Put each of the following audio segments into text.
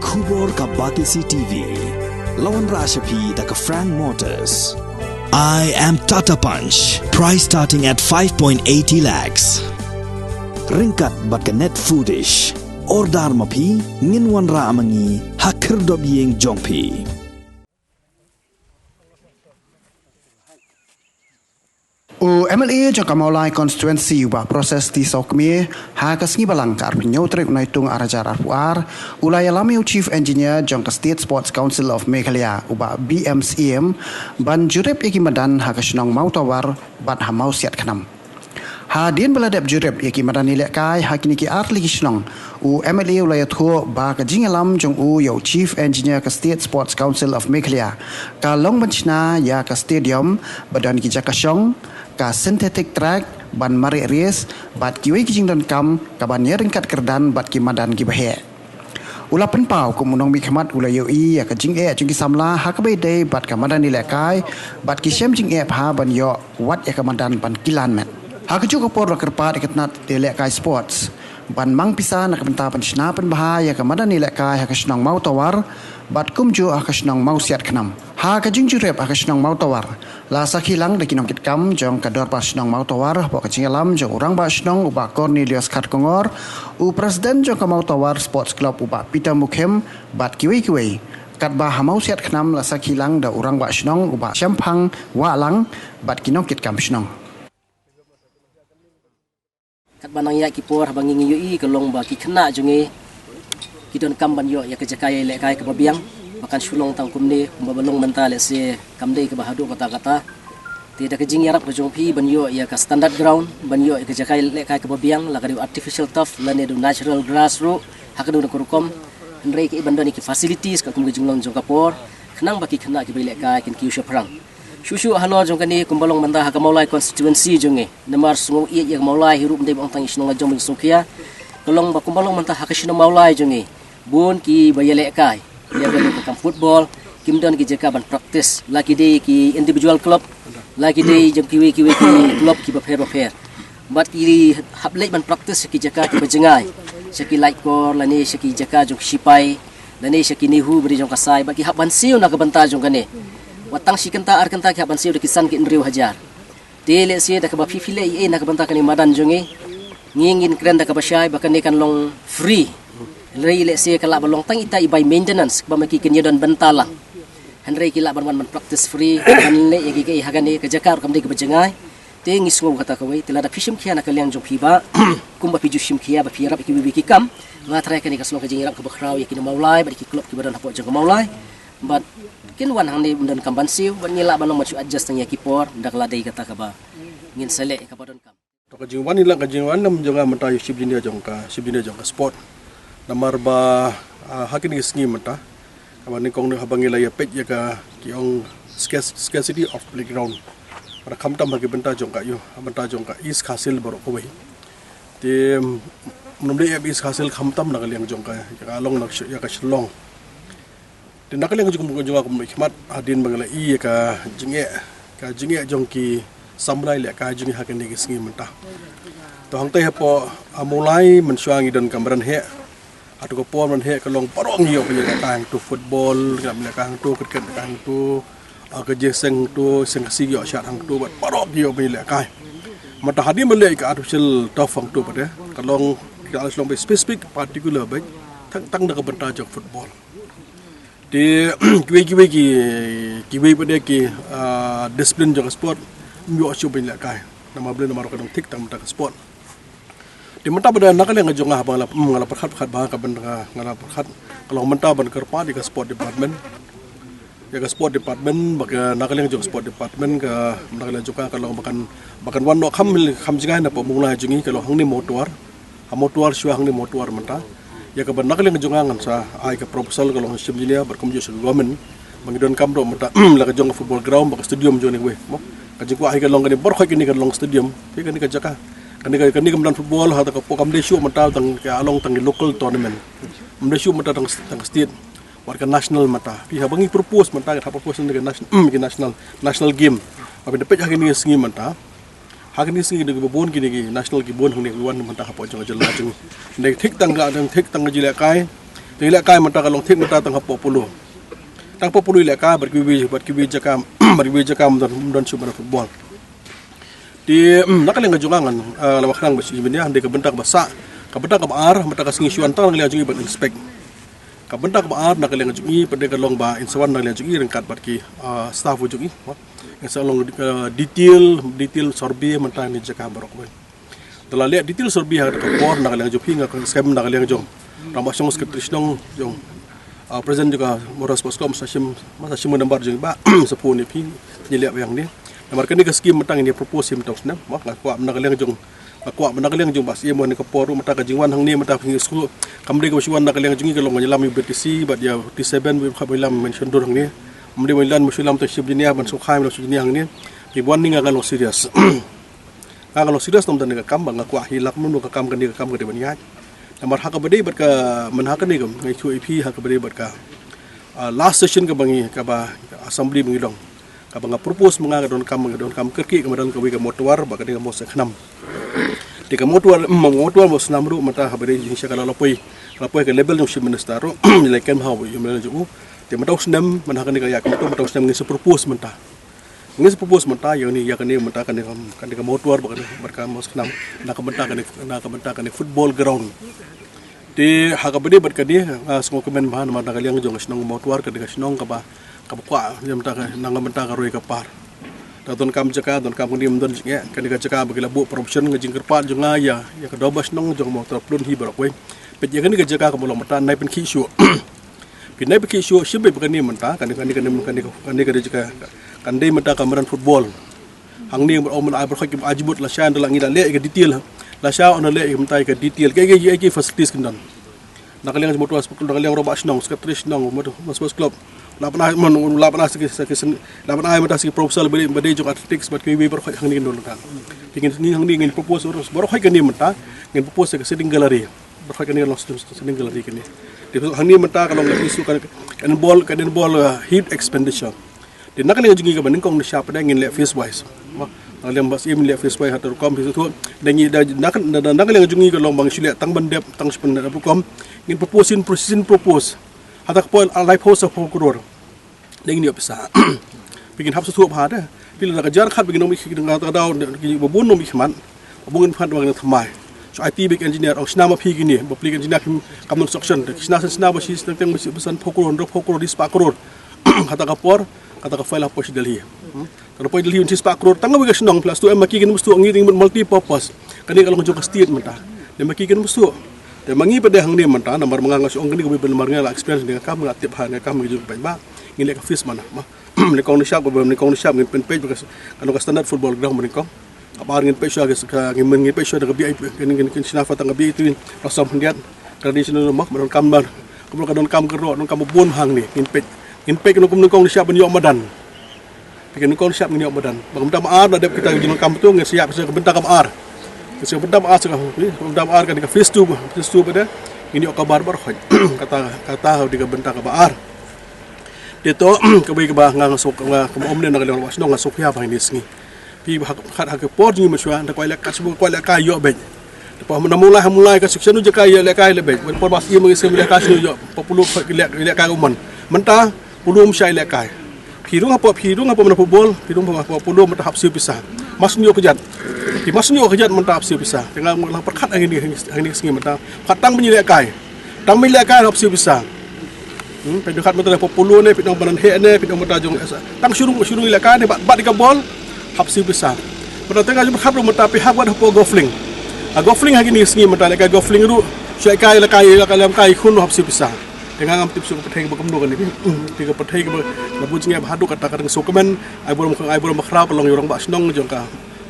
Kubor ka Batisi TV. Lawan Rashapi da ka Frank Motors. I am Tata Punch. Price starting at 5.80 lakhs. Ringkat bat ka Net Foodish. Ordar mapi nginwan ra amangi hakir dob yeng jongpi. MLA jangka maulai konstituensi ubah proses di Sokmie hakas ngibalangkar penyautrek unaitung arajar arpuar ulai alami Chief Engineer jangka State Sports Council of Meghalaya ubah BMCM ban jurep yaki madan hakas nong mautawar bat hamau siat kanam. Hadin beladap jurep yaki madan nilai kai hakini ki arli kisnong MLA ulai thuo ba ka jingalam jong yo Chief Engineer ka State Sports Council of Meghalaya ka long benchna ya ka stadium badan ki jakasong ka synthetic track ban mari race bat kiwi kijing dan kam ka ban ringkat kerdan bat ki madan ki bahe ula penpau ku munong mi khmat ula yo ya ka jing jing ki samla ha ka be dei bat ka madan ni lekai bat ki sem jing ha ban yo wat ya ka madan ban kilan met ha ka ju ka por kerpat ikatnat de lekai sports ban mang pisa nak benta pan sna pan bahaya ka madan ni lekai ha ka snong mau tawar bat kumju ha ka snong mau siat khnam ha ka jing jurep ha ka snong mau tawar la sakhilang de kinong kitkam jong kador pas snong mau tawar bo ka jingalam jong urang ba snong uba Cornelius Khatkongor u president jong ka mau tawar sports club uba Peter Mukhem bat kiwi kat ba hamau siat khnam la sakhilang da urang ba snong uba Champang wa lang bat kinong kitkam snong kat banang ya kipor bangi ngi kelong ba ki khna jonge kidon kam ban yo ya ke jakai le kai ke babiang makan sulong tang kumne babalong mental se kamdei ke bahadu kata-kata tidak kejing yarap ke jongpi ban yo ya ka standard ground ban yo ke jakai le kai ke babiang la ka artificial turf la ne do natural grass ro hakadu na kurukom ndrei ke bandani ki facilities ka kum ke jinglong jong kapor khnang baki khna ki bele kai kin ki ushaprang shushu halo jong kani kumbalong manda ha ka maulai constituency jonge namar sungu i ya maulai hirup ndei bang tang isnong jong sukia kolong ba kumbalong manda ha ka shino maulai jonge bun ki bayele kai dia boleh makan football kimdan ki jeka ban practice lagi day ki individual club lagi day jam kiwi ki club ki bafer bat ki hablek ban practice ki jeka ki bajengai seki light core lani seki jeka jong sipai lani seki nihu beri jong kasai bat ki haban siu na kabanta jong kane watang si kenta ar kenta ki haban siu de kisan ki indriu hajar dele si da ka ba fifile na kabanta kani madan jonge ngingin kren da ka basyai bakan kan long free Henry le se kala balong tang ita ibai maintenance ba maki kenya dan bentala Henry kila ban practice free kan le yagi ke hagani ke jakar kam de ke bajengai te ngisngo kata kawai tela da fishim kia na kaliang jong piba kumba piju shim kia ba pirap ki bibi kam nga try kan ni kaslo ke jingrap ke bakraw yaki maulai ba ki klub ki badan hapo jong maulai but kin wan hang ni dan kamban siu ban nila ban machu adjust tang yaki por ndak ladai kata ka ba ngin sele ka badon kam to ka jingwan ila ka jingwan nam jonga mata yusib jinia jong ka sport namar ba hakin isngi mata kaban ni kong ne habangi la yapet ya ka kiong scarcity of playground para khamtam bagi benta jong ka yo benta jong ka is khasil baro ko bai te nomle ya is khasil khamtam na kaliang jong ka ya along nak ya ka shlong te nakaliang jong ko hikmat adin bangla ya ka jinge jong ki samrai le ka jinge hakin ni isngi mata to hang tai hapo amulai mensuangi dan kambaran he atau kopor man he kalong parong yo punya kang tu football kam kang tu cricket kang tu ke jeseng tu sengsi yo syat hang tu parong yo punya kai mata hadi mele ka artificial turf hang tu pada kalong kita long be specific particular baik tang dak benta jok football di kiwi pada ki disiplin jok sport yo syu punya kai nama belen nama kadang tik tang mata sport di menta pada nakal yang ngajong ngah bangla perkhat bah ka benda ngala perkhat kalau menta ban kerpa di ka sport department ya ka sport department baka nakal yang jong sport department ka nakal juga kalau makan wan no kham jingai na pemula jungi kalau hang ni motor syua hang ni motor menta ya ka ban nakal yang jong ngan sa ai ka proposal kalau simjilia berkomju se government mangidon kam do menta la ka jong football ground baka stadium jone we mo ka jingwa ai ka long ka ni bor khoi ni ka long stadium ti ka ni ka jaka kani kemudian football atau program desu mata tang ke along tang local tournament desu mata tang state warga national mata pihak bangi propose mata ke propose ke national game tapi dapat hari ni sengi mata hari ni sengi de bon kini national ki bon hone wan mata hapo jong jela jong nek thik tang ga dang thik tang jila kai Jadi lekai mata kalau tik mata tang 40. Tang 40 lekai berkiwi jakam dan subhan football. Di nakaleng gajulangan lawak nang besi ini ande kebentak basa, kebentak kebar mata kasingi syuan tang ngali ajungi ber inspect. Kebentak kebar nakaleng ajungi pada kalong ba insawan ngali ajungi rengkat barki staff ajungi. Yang salong detail survey mata ni jakam barok. Telah lihat detail survey ada kapor nakaleng ajungi ngak skema nakaleng ajung. Rambak song sekretaris nong jong present juga moras poskom masih menambar jeng ba sepuluh ni pi nyeliap yang ni namar kan ni skim matang ni propose him tok snap mak kuat menagalang jong bas ia mo ni kaporu mata ka jingwan hang ni mata pingi school kamri ka suwan nagalang jong kalong nyelam BTC bat ya T7 we khabilam mention dur hang ni amri wilan muslim to shib dunia ban sukhaim lo dunia hang ni ribuan ni ngalo serius ngalo serius nom dan ka kam bang kuat hilak mun ka kam kan ni ka kam ka de baniat Namar hak berdei berka menhakan ni ngai chu EP hak berdei berka last session ka bangi ka ba assembly mengidong ka banga propose menga don kam kerki kemudian ka wiga motuar ba ka dinga mos khnam tika motuar mos namru mata ha berdei jinsha kala lapoi ka level ng minister ro nilai kem ha yu mel ju te mata usnam menhakan ni ka yak mata usnam ngi propose menta ngi propose menta yang ni yakani menta kan ka motuar ba ka mos khnam nak benta kan football ground di hakabedi berkadi semua komen bahan mana kalian jong senong motuar ke dengan senong kaba kwa jam tak nang benta ka roi ka par daton kam jaka don kam ni mendon jeng kan ka jaka bagi labu promotion ngajing kerpat jong ya ka dobas nong jong motor plun hi barok we pe kan ka jaka ka bolong mata nai pen ki shu pinai pe ki shu shimbe berkani menta kan jaka kan dei menta kameran football hang ni om ai berkhoi ki ajibut la shan dalang ida le ke detail la sha on le mtai ke detail ke facilities kan nakaliang motor hospital nakaliang robas nong sekretariat nong mas club la pana segi proposal bade jok athletics bat ke we berkhoi hang ni ndon kan pingin ni hang ni ngin propose berkhoi kan ni menta ngin propose ke sitting gallery berkhoi kan ni lost sitting gallery kan ni hang ni menta kalau ngi isu kan ball heat expenditure di nakaliang jungi ka baning kong na siapa ngin le face wise Alam bas im le face wise hatur kom hisu tu dangi nakaliang jungi ka lombang sile tang bandep tang sepen da kom ngin propose hatak pol life house of prokuror dangi ni opsa bikin hap su pa da pila ka jar khat bikin nomi dengan daw babun nomi khman babun phat wang thamai so IT big engineer au snama phi gini baplik engineer kam construction snama shi teng besan prokuror di spakuror hatak por kata ka file apa sih Delhi. Kalau poi Delhi uncis pak crore tangga wiga senong plus tu maki kan mustu ngi multi purpose. Kani kalau ngjo ka state menta. De maki kan mustu. De mangi pada hang ni menta nomor mangangas ong kini ko be nomor ngala experience dengan kam ngatip ha ne kam ngi ba ngi le ka fees mana. Le kong ni shop ngi pen page kalau ka standard football ground men kong. Kabar ngi page ka ngi page da bi ngi sinafa tangga bi itu rasam hendiat traditional mak men kam bar. Kabul ka don kam kero don kam bon hang ni ngi page Inpek nukum nukong siap menyok madan. Pikan nukong siap menyok madan. Bang bentar maar dah kita junang kam tu ngai siap saya bentar kam ar. Saya bentar maar sekarang. Bentar maar kan face tu pada ini kabar khoi. Kata di bentar kam ar. Dia tu kebai kebah ngang sok om ni nak lewas nong sok ya bang ni sengi. Pi hak por ni mesua dak kuai lekat semua kuai lekai yo ben. Lepas mulai ke section tu je kai lekai lebih. Por bas ia mengisi lekai yo 40 lekai umon. Mentah pulum syai lekai. Pirung apa mana football, pirung apa pulum mentah hapsi pisah. Masnyo kejat. Di masnyo kejat mentah hapsi pisah. Tengah perkat hari ni sengi mentah. Katang punya lekai. Tang punya lekai hapsi pisah. Pendekat mentah apa pulum ni, pinang banan he ni, pinang mentah jong esa. Tang syurung lekai ni bat di ball hapsi pisah. Mentah tengah jom khabru mentah pihak buat apa golfling. Golfling hari ni sengi mentah lekai golfling tu syai lekai khun hapsi pisah. Dengan am tips ko patay ba kamno kan ni tiga patay ko labu jinga bahadu kata kadang sokemen ai bolom makhrab long yorong ba snong jong ka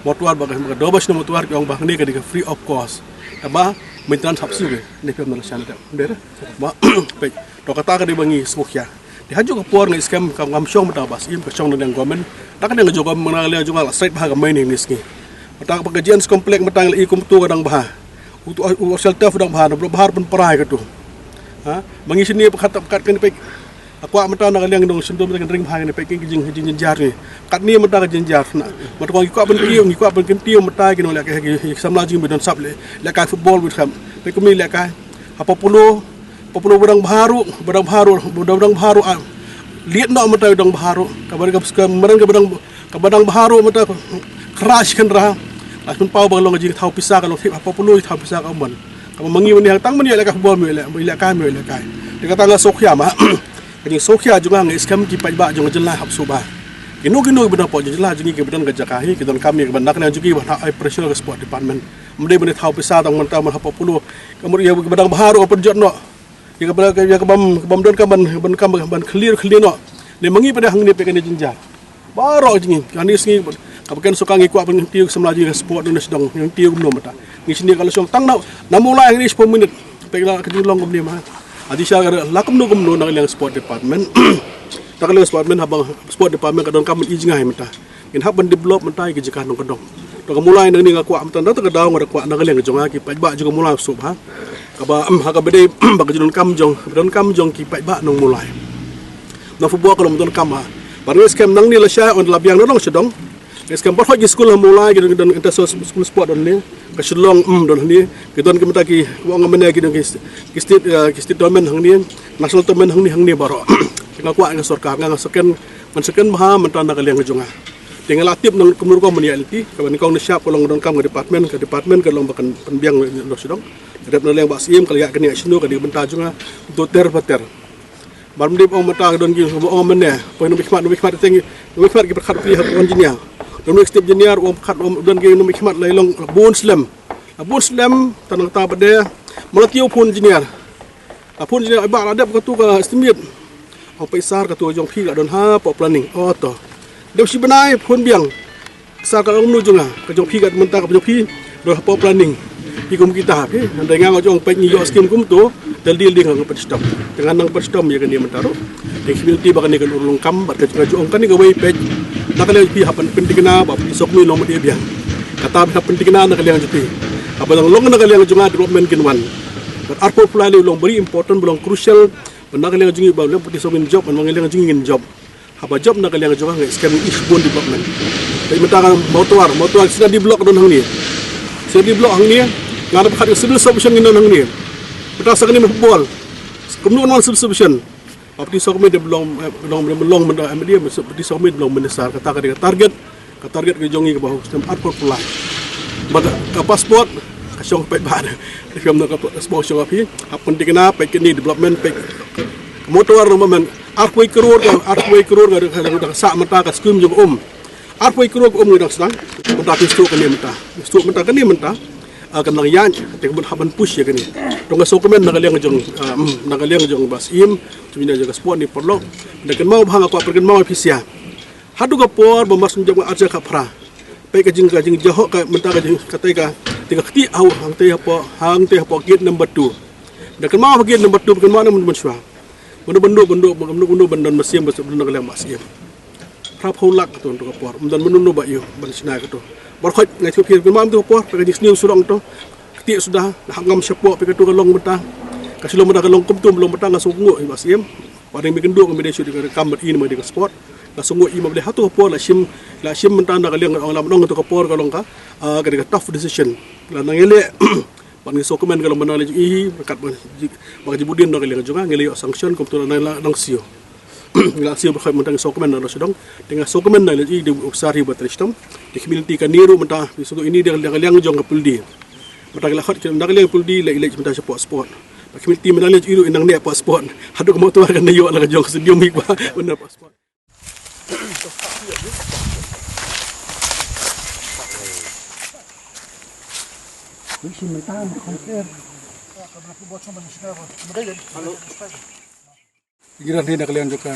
motuar ba ka dobas no motuar jong ba ni ka free of cost aba maintenance hapsu ni pem na shan da der ba pe to kata ka di bangi smokya di haju ko por ngai scam kam shong mata bas im ka shong ng government ta ka ng jogam mangal jong ala straight ba ka main ni ski mata pagajian komplek mata i kum tu kadang ba utu shelter dang ba bahar pun perai ka tu mengisi ni pekat kan pek aku mata nak liang dong sendom dengan ring bahang ni pek jing jar ni kat ni mata jar nak mata ko ikut ben tiung mata gino lek samla jing bedon sap lek football with ham pek mi lek apa puluh perlu bedang baharu lihat nak mata bedang baharu kemarin ke bedang baharu mata crash kan rah langsung pau balong jadi tahu pisah kalau apa perlu tahu pisah kau mon kamu mengi yang tang meni lekah bom lekah kami lekah dia kata nggak sokya mah jadi sokya juga nggak skam kipai ba jangan jelah hab subah kinu bedang po jelah jadi ke bedang gajakahi kita kami ke bandar kena juga bah operational sport department mendai benda tahu pisah tang mentah apa perlu kemudian bedang baharu open jot no ya kebam don ban clear no ni mengi pada hang ni pekan jinjar baru jingi kan ni singi kapakan suka ngi kuat tiu semlaji sport dan sedang yang tiu belum mata ni sini kalau song tang na mulai ni 10 minit pekla kedulong kum ni mah adi sya lakum no nak yang sport department tak kalau sport department kadon kam ijngai mata in hab develop mata ke jikan nong kadong to mulai nang ni kuat mata tak daw ngada kuat nak yang jong ki ba juga mulai sub ha kaba bede bag jidon kam jong ki ba nong mulai na fu kalau mton kam ha baru skam nang ni la sya on labiang nong sedong skam par hoji sekolah mulai gitu dan kita school sport don ni ka shulong don ni kita don kita ki wong amene ki state tournament hang ni national tournament hang ni baru nga kuat nga sorka nga seken baha mentan nak liang jonga tinggal aktif nang kumur ko menialiti kaban kong na siap polong don kam ke department ke long bakan penbiang lo sedong adap na liang basim kali ya kini sino ka di benta jonga doter pater barum dip ong mata don gi ong menne poin no bikmat tengi no bikmat ki perkhat pilih engineer don step engineer ong khat don gi no bikmat lailong bon slam tanang ta bade molatio pun engineer ba adap ka tu ka estimate au paisar ka tu jong phi ka don ha po planning to deu si benai pun biang sa ka ong nu jonga ka jong phi ka menta ka jong phi do po planning pi kum kita pi andai ngang jong pe ni yo skim kum tu dal deal ding ngang stop dengan nang stop ya kan dia mentaro community bakan ni kan urung kam bat ka jong kan ni ka wei pe nak le pi hapan pentingna ba sok mi long dia biang kata pentingna nak liang juti abang long nak liang jonga development kinwan but arpo fulani long very important belong crucial nak liang jungi ba le putih somin job man liang jungi ngin job haba job nak liang jonga ngai scan eastbound development tapi mentang motor sida di blok don hang ni sida di blok hang ni ngana pakhat civil solution ngin hang ni betas sakni football kumnu non civil solution apti sokme de belong menda dia putih sokme belong mendesar kata target ke jongi ke bahu sistem arpo fulai bada ka passport kasong pet bad film nak sport show api apa pentingna pet ni development pet motor man arpoi kror ga sa mata ka skum jong arpoi kror ga sedang mata stroke kan ni mata akan lang yan te bun haban push ya kan ni dong so komen nak liang jong bas im tumina jaga sport ni perlo dan mau bahang aku pergen mau pisia hadu ga por bomas jong aja ka pra pe ka jing jaho ka menta ka katai ka tiga keti au hang te apa gate number 2 dan mau gate number 2 kan mana mun swa bendo bandan mesim nak liang masim prap holak tu untuk por dan menunu ba yo ban sina ka tu berkhot ngai tu pir mam tu por pe jis new surang tu keti sudah nak ngam sepo pe tu kalong meta kasilo meta kalong kum tu belum meta ngasungu masim paling bikin dua kami shoot di kambat ini mah di sport ngasungu imam de hatu por la sim meta nak liang orang lam tu por kalong ka ka tough decision la nangele pan ngiso komen kalau mana lagi berkat bagi budin nak liang juga ngeli sanction kum tu nang sio Ngelaksio berkhidmat mentang sokomen dan sedang dengan sokomen dan lagi di uksari bertristom di community kan niru mentang di suku ini dia liang jong kapuldi mentang lakhat nak liang puldi lek mentang sport community mentang lagi iru inang dia sport hadu kemo tu kan yo la jong studio mi ba benar sport Wisi mentang konser Giran ni nak liang juga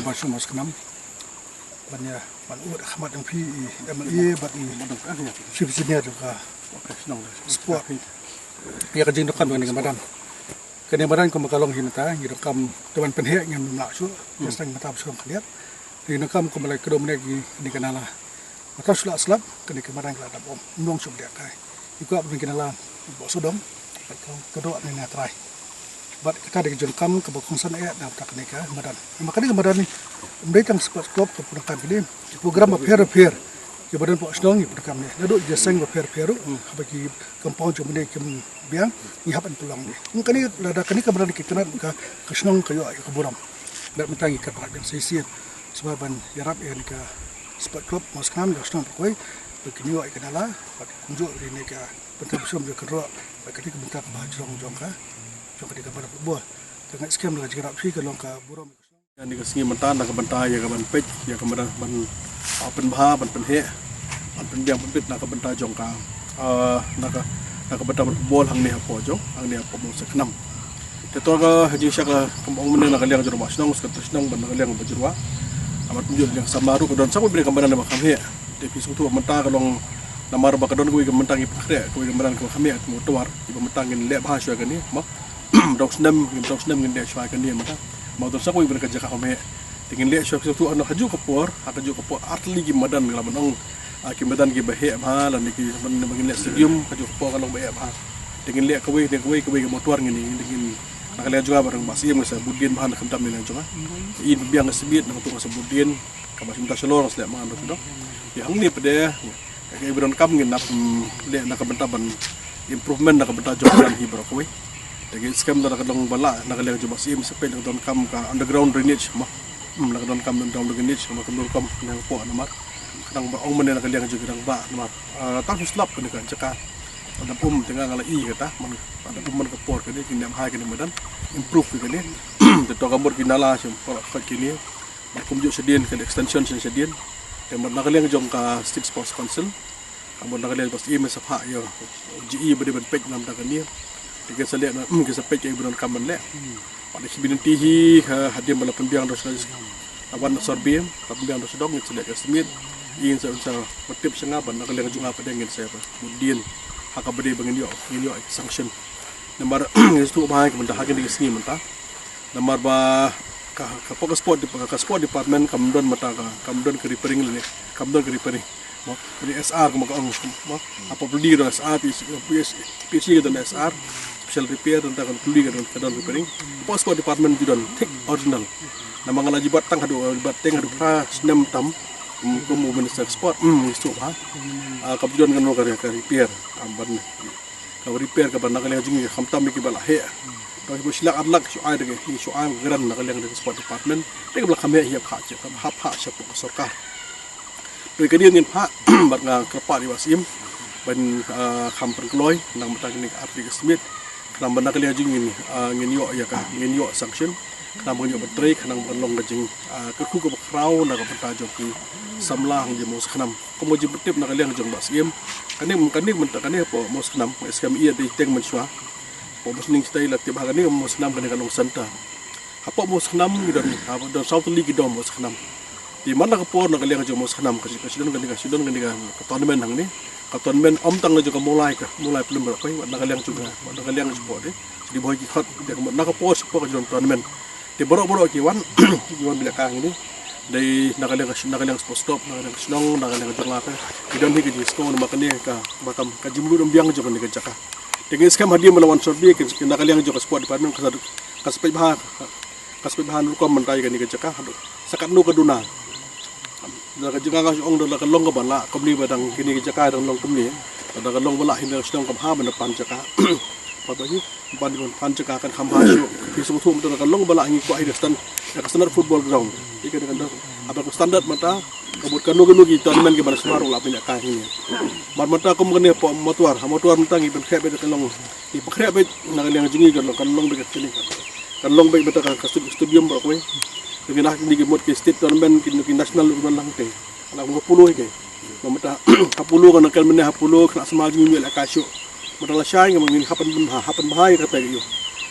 masuk mas kenam, banyak banyak khidmat yang pi MLA bagi sibsinya juga sport. Ia kerja nak kami dengan badan. Kerana badan kami kalong hinata, kita kami teman penhek yang nak su, yang mata suram kalian. Kita kami kembali ke domine di kanala. Mata sulat selap, kini kemarin kita dapat umrong sudah kai. Ikut apa kanala bosodom, kedua ni nak try. Bat kita di jengkam ke bangsan ayat dan tak nikah badan. Makanya badan ni mereka sport club kepunakan ini program appear ke badan po asnong ni perkam ni nado jaseng ba per-peru bagi compound jo mene kem biang ni hapan pulang ni kani lada kani ka badan kita ka asnong kayo ay kaburam dak mentangi ka pak dan sisi sebaban yarap en ka sport club Moskam asnong koi begini ay kanala pak kunjuk ni ka bentar besom jo kero kani ka bentar ba jong ka jong ka pada football dengan skam dengan jerak fi ka long ka buram yang ni kesengi mentan nak bentar ya kaban pej ya kemudian ban pen bha ban pen he ban pen biang pen pit nak bentar jong ka nak bentar bol hang ni apo jong hang ni apo mo sa knam te to ka haji sya ka kembang men nak liang jero mas nong skat nong ban nak liang bajurwa amat punjul yang samaru ko don sa ko bri kambanan na makam he te pisu tu mentar ka long namar ba ka don ko ke mentang i pakre ko ke kambanan ko khame mo tuar i mentang in le bha sya ka ni ma dok snam ngin de sya ka ni ma mau tu sa ko ibra kerja kami tingin lihat syok tu anak haju kapur atli gi madan ngala manong ki madan gi bahe ba lan ki man bangin lihat stadium haju kapur kalong bahe ba tingin lihat kawai motor ngini tingin nakalian juga bareng basim sa budin bahan kamtam ni juga in biang sebit nang tu sa budin kabas minta selor selek man tu dok ya hang ni pede ka ibron kam ngin nap lihat nak bentaban improvement nak benta jokan hi bro kawai Jadi skam dah kadang bala nak lihat cuba sim sampai nak don kam ka underground drainage mah nak don kam underground drainage mah kam kam yang po namar kadang ba ong men nak lihat juga kadang ba namar tak slap kan kan caka ada pum tengah ngala i kata man ada pum man kapor kan ni kinam hai kan medan improve kan ni to gambar kinala sim para kini makum jo sedien kan extension sedien dan nak lihat jong ka State Sports Council kamu nak lihat pas email sapha yo GE bade ban page nam ta kan ni Tiga saliat na kita pek yang beron kaman le. Pada kibinti hi hadir malam pembiang dos awan sorbim, pembiang dos dong ngit saliat kasmit. Ingin saya motif sengaban nak lihat juga pada ingin saya kemudian hak abadi bangin yo sanction. Nomor itu bahaya kemudian hak ini sini mentah. Nomor ba ka sport department kamdon mata kamdon ke repairing le. Kamdon ke repairing. Jadi SR apa beli dengan SR PC dengan SR special repair tentang beli dengan kadang repairing sport department juga take original nama ngalaji batang hadu bateng hadu pra senam tam kumu minister sport itu kemudian kan ka repair amban ka repair ka ban nakaliang jungi khamtam ki bala he to ibu silak adlak syuai dengan syuai geran nakaliang dengan sport department te ka kami hiap ha siapa sarkar Pekadian ngin pak bat nga kerpa di wasim ban kamper kloy nang matang ni arti kesmit kenang benda kali ajing ngin yo ya ka ngin yo sanction kenang ngin yo betrek kenang long gajing kerku ke krau na ka petajo ki samlang je mos kenam komo je betip na kali ajing wasim kani mentakane po mos kenam SKMI di teng mensua po mos ning stay latib hagani mos kenam kani kalong santa apa mos kenam dan South League dom mos kenam di mana kapor nak liang jo mos khanam kasi don kan tournament hang ni tournament tang na jo mulai belum berapa nak liang juga nak liang sport jadi boy ki hot dia nak kapor sport jo tournament di borok ki wan bila kang ini dari nak liang sport stop nak liang snong nak liang jo ngapa di don hi ki sko makane ka makam ka jimlu dom biang jo kan ka jaka dengan skam hadir melawan sorbi ki nak liang jo sport department kaspai bahan rukom mentai kan ni ka jaka sakat nu ka duna daga juga ngas ong daga long ka bala komli badang kini jaka dang long komli daga long bala hin sedang kam ha ban pan jaka pabagi ban pan jaka kan kham ha syu pisung thum daga long bala ngi ko ai stand daga standard football ground ika dengan apa standard mata kabut kanu gi tournament ke ban smaru la pinya ka hin ban mata kom kene po motor mata ngi ben khebe daga long di pakhre be naga liang jingi kan long be kini kan long be beta ka stadium ba ko dengan nak di mod ke state tournament ki national urban lang te ala 50 ke mamata 10 kan kal meneh 10 kena semaji mi la kasyo madala syai ngam ngin hapan bahai kata yo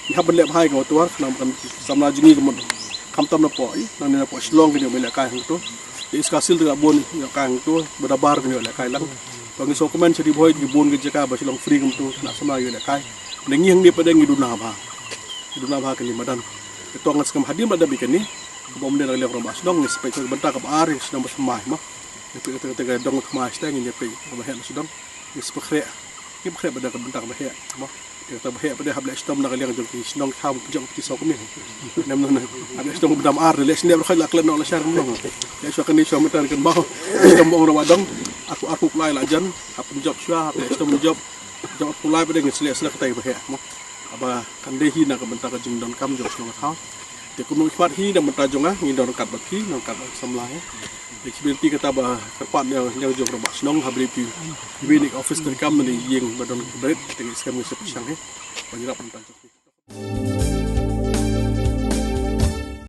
ni hapan le bahai ko tuar nam kan samla jingi ke mod kam tam na po nang na po slong ke mi la kai to di iskasil te bon ya kang to berabar ke la kai lang pangi so komen sedi boy di bon ke jaka ba silong free kum to na sama yo la kai nengi hang ni pada ngi duna ba ke ni madan itu ngas kam hadim ada bikin ni bom dia lagi orang basdong ni sepeda bentar ke ari sedang bersemai mah tapi kata dong kemai sedang ni pe bahan sedang ni sepekre ni pekre pada bentar bahan mah kata bahan pada habla stom nak liang jong sedang tham pujang peti sok ni nam habla stom bedam ar le sini berkhad la klan la syar mong ya so kan ni so metar kan bah stom bong rawadong aku apply lah jan apa job syah apa extra job apply pada dengan selek ketai bah mo aba kan deh hina ke bentar jing don kam jok nong thau te kum ikhmat hi dan bentar jong ngi don kat bat hi nong kat samlah flexibility kata bah kerpat yang jok rebak nong habri pi binik office dan kam ni yeng badon berit dengan skam sepsyang he bagi rap bentar jok